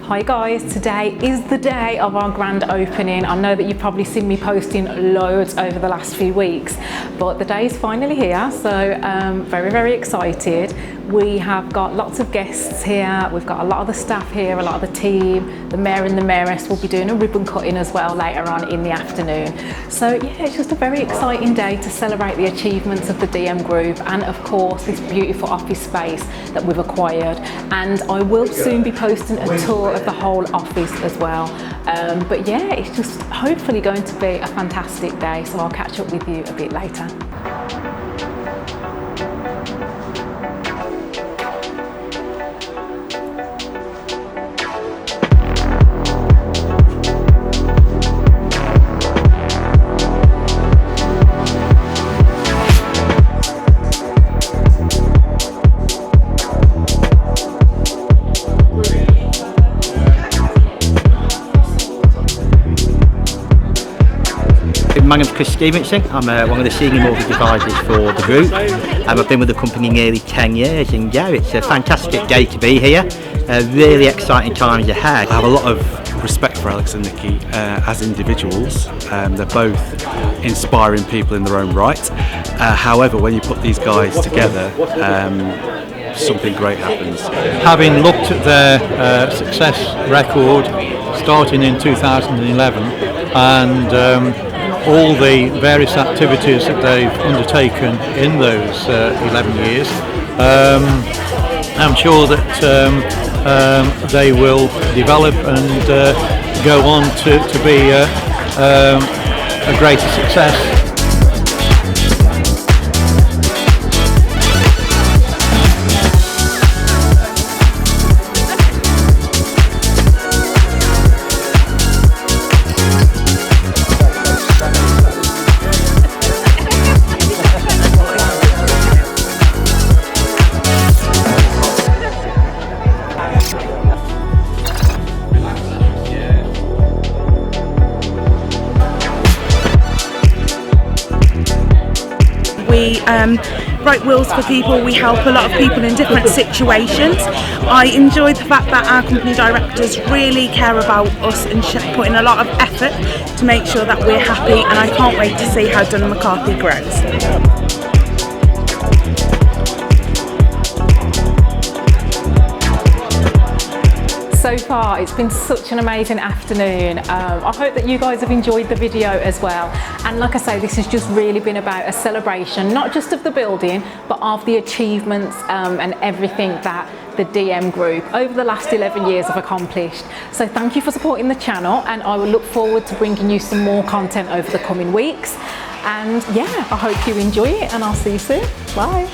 Hi guys, today is the day of our grand opening. I know that you've probably seen me posting loads over the last few weeks, but the day is finally here, so very, very excited. We have got lots of guests here, we've got a lot of the staff here, a lot of the team. The Mayor and the Mayoress will be doing a ribbon cutting as well later on in the afternoon. So yeah, it's just a very exciting day to celebrate the achievements of the DM Group and of course this beautiful office space that we've acquired. And I will soon be posting a tour of the whole office as well. But yeah, it's just hopefully going to be a fantastic day, so I'll catch up with you a bit later. My name's Chris Stevenson. I'm one of the senior mortgage advisors for the group. I've been with the company nearly 10 years and yeah, it's a fantastic day to be here. Really exciting times ahead. I have a lot of respect for Alex and Nikki as individuals. They're both inspiring people in their own right. However, when you put these guys together, something great happens. Having looked at their success record starting in 2011 and all the various activities that they've undertaken in those 11 years, I'm sure that they will develop and go on to be a greater success. We write wills for people, we help a lot of people in different situations. I enjoy the fact that our company directors really care about us and put in a lot of effort to make sure that we're happy, and I can't wait to see how Dunham McCarthy grows. So far, it's been such an amazing afternoon. I hope that you guys have enjoyed the video as well. And like I say, this has just really been about a celebration, not just of the building, but of the achievements and everything that the DM Group over the last 11 years have accomplished. So thank you for supporting the channel, and I will look forward to bringing you some more content over the coming weeks. And yeah, I hope you enjoy it, and I'll see you soon. Bye.